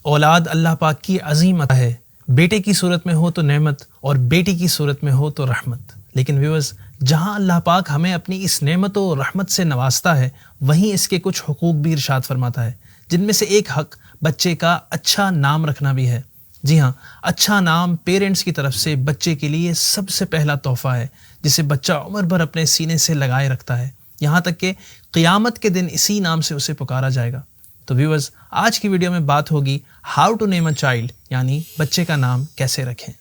اولاد اللہ پاک کی عظیم عطا ہے، بیٹے کی صورت میں ہو تو نعمت اور بیٹی کی صورت میں ہو تو رحمت۔ لیکن ویورز، جہاں اللہ پاک ہمیں اپنی اس نعمت و رحمت سے نوازتا ہے، وہیں اس کے کچھ حقوق بھی ارشاد فرماتا ہے، جن میں سے ایک حق بچے کا اچھا نام رکھنا بھی ہے۔ جی ہاں، اچھا نام پیرنٹس کی طرف سے بچے کے لیے سب سے پہلا تحفہ ہے، جسے بچہ عمر بھر اپنے سینے سے لگائے رکھتا ہے، یہاں تک کہ قیامت کے دن اسی نام سے اسے پکارا جائے گا۔ تو ویورز، آج کی ویڈیو میں بات ہوگی how to name a child, یعنی بچے کا نام کیسے رکھیں۔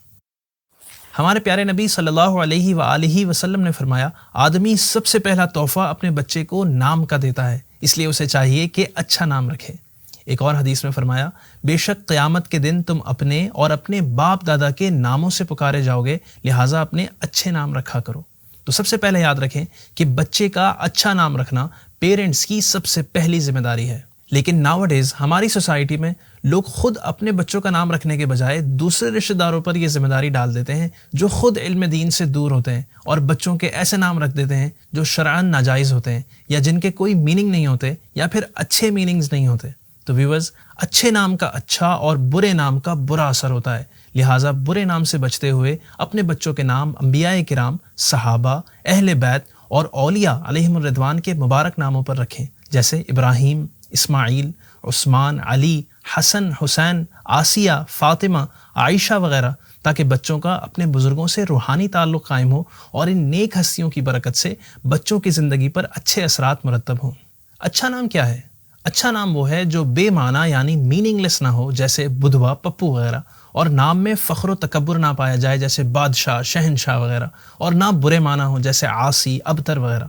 ہمارے پیارے نبی صلی اللہ علیہ وآلہ وسلم نے فرمایا، آدمی سب سے پہلا تحفہ اپنے بچے کو نام کا دیتا ہے، اس لیے اسے چاہیے کہ اچھا نام رکھے۔ ایک اور حدیث میں فرمایا، بے شک قیامت کے دن تم اپنے اور اپنے باپ دادا کے ناموں سے پکارے جاؤ گے، لہٰذا اپنے اچھے نام رکھا کرو۔ تو سب سے پہلے یاد رکھیں کہ بچے کا اچھا نام رکھنا پیرنٹس کی سب سے پہلی ذمہ داری ہے۔ لیکن ناؤ اڈیز ہماری سوسائٹی میں لوگ خود اپنے بچوں کا نام رکھنے کے بجائے دوسرے رشتہ داروں پر یہ ذمہ داری ڈال دیتے ہیں جو خود علم دین سے دور ہوتے ہیں، اور بچوں کے ایسے نام رکھ دیتے ہیں جو شرعاً ناجائز ہوتے ہیں، یا جن کے کوئی میننگ نہیں ہوتے، یا پھر اچھے میننگز نہیں ہوتے۔ تو ویورز، اچھے نام کا اچھا اور برے نام کا برا اثر ہوتا ہے، لہٰذا برے نام سے بچتے ہوئے اپنے بچوں کے نام انبیاء کرام، صحابہ، اہل بیت اور اولیاء علیہم الرضوان کے مبارک ناموں پر رکھیں، جیسے ابراہیم، اسماعیل، عثمان، علی، حسن، حسین، آسیہ، فاطمہ، عائشہ وغیرہ، تاکہ بچوں کا اپنے بزرگوں سے روحانی تعلق قائم ہو اور ان نیک ہستیوں کی برکت سے بچوں کی زندگی پر اچھے اثرات مرتب ہوں۔ اچھا نام کیا ہے؟ اچھا نام وہ ہے جو بے معنی یعنی میننگ لیس نہ ہو، جیسے بدھوا، پپو وغیرہ، اور نام میں فخر و تکبر نہ پایا جائے، جیسے بادشاہ، شہنشاہ وغیرہ، اور نہ برے معنی ہو، جیسے عاصی، ابتر وغیرہ۔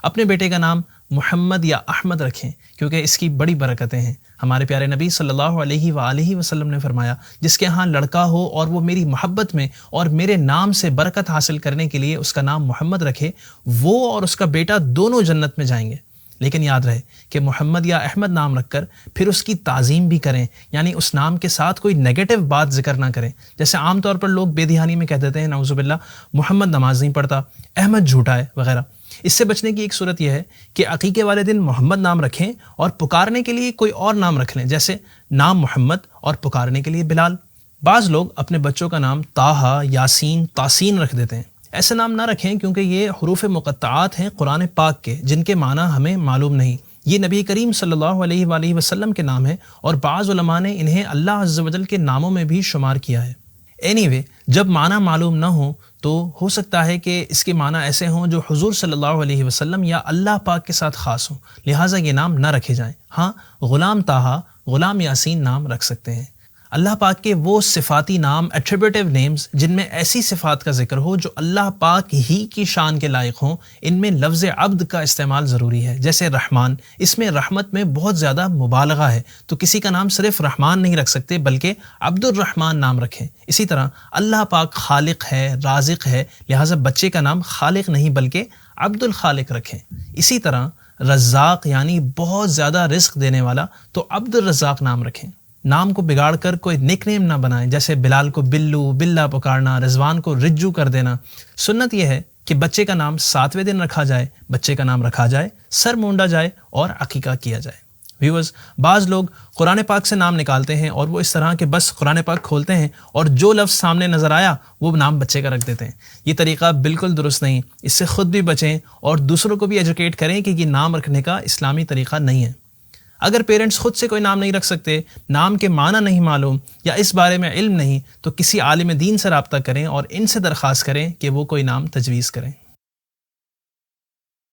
اپنے بیٹے کا نام محمد یا احمد رکھیں، کیونکہ اس کی بڑی برکتیں ہیں۔ ہمارے پیارے نبی صلی اللہ علیہ وآلہ وسلم نے فرمایا، جس کے ہاں لڑکا ہو اور وہ میری محبت میں اور میرے نام سے برکت حاصل کرنے کے لیے اس کا نام محمد رکھے، وہ اور اس کا بیٹا دونوں جنت میں جائیں گے۔ لیکن یاد رہے کہ محمد یا احمد نام رکھ کر پھر اس کی تعظیم بھی کریں، یعنی اس نام کے ساتھ کوئی نیگیٹو بات ذکر نہ کریں، جیسے عام طور پر لوگ بے دہانی میں کہہ دیتے ہیں، نعوذ باللہ، محمد نماز نہیں پڑھتا، احمد جھوٹا ہے وغیرہ۔ اس سے بچنے کی ایک صورت یہ ہے کہ عقیقے والے دن محمد نام رکھیں اور پکارنے کے لیے کوئی اور نام رکھ لیں، جیسے نام محمد اور پکارنے کے لیے بلال۔ بعض لوگ اپنے بچوں کا نام طٰہٰ، یاسین، تاسین رکھ دیتے ہیں۔ ایسے نام نہ رکھیں، کیونکہ یہ حروف مقطعات ہیں قرآن پاک کے، جن کے معنی ہمیں معلوم نہیں۔ یہ نبی کریم صلی اللہ علیہ وآلہ وسلم کے نام ہیں، اور بعض علماء نے انہیں اللہ عز و جل کے ناموں میں بھی شمار کیا ہے۔ اینی جب معنی معلوم نہ ہو تو ہو سکتا ہے کہ اس کے معنی ایسے ہوں جو حضور صلی اللہ علیہ وسلم یا اللہ پاک کے ساتھ خاص ہوں، لہٰذا یہ نام نہ رکھے جائیں۔ ہاں، غلام طٰہٰ، غلام یاسین نام رکھ سکتے ہیں۔ اللہ پاک کے وہ صفاتی نام، ایٹریبیوٹیو نیمز، جن میں ایسی صفات کا ذکر ہو جو اللہ پاک ہی کی شان کے لائق ہوں، ان میں لفظ عبد کا استعمال ضروری ہے، جیسے رحمان۔ اس میں رحمت میں بہت زیادہ مبالغہ ہے، تو کسی کا نام صرف رحمان نہیں رکھ سکتے، بلکہ عبد الرحمن نام رکھیں۔ اسی طرح اللہ پاک خالق ہے، رازق ہے، لہٰذا بچے کا نام خالق نہیں بلکہ عبد الخالق رکھیں۔ اسی طرح رزاق یعنی بہت زیادہ رزق دینے والا، تو عبد الرزاق نام رکھیں۔ نام کو بگاڑ کر کوئی نک نیم نہ بنائیں، جیسے بلال کو بلو، بلا پکارنا، رضوان کو رجو کر دینا۔ سنت یہ ہے کہ بچے کا نام 7ویں دن رکھا جائے، بچے کا نام رکھا جائے، سر مونڈا جائے اور عقیقہ کیا جائے۔ ویورز، بعض لوگ قرآن پاک سے نام نکالتے ہیں اور وہ اس طرح کہ بس قرآن پاک کھولتے ہیں اور جو لفظ سامنے نظر آیا وہ نام بچے کا رکھ دیتے ہیں۔ یہ طریقہ بالکل درست نہیں، اس سے خود بھی بچیں اور دوسروں کو بھی ایجوکیٹ کریں کہ یہ نام رکھنے کا اسلامی طریقہ نہیں ہے۔ اگر پیرنٹس خود سے کوئی نام نہیں رکھ سکتے، نام کے معنی نہیں معلوم یا اس بارے میں علم نہیں، تو کسی عالم دین سے رابطہ کریں اور ان سے درخواست کریں کہ وہ کوئی نام تجویز کریں۔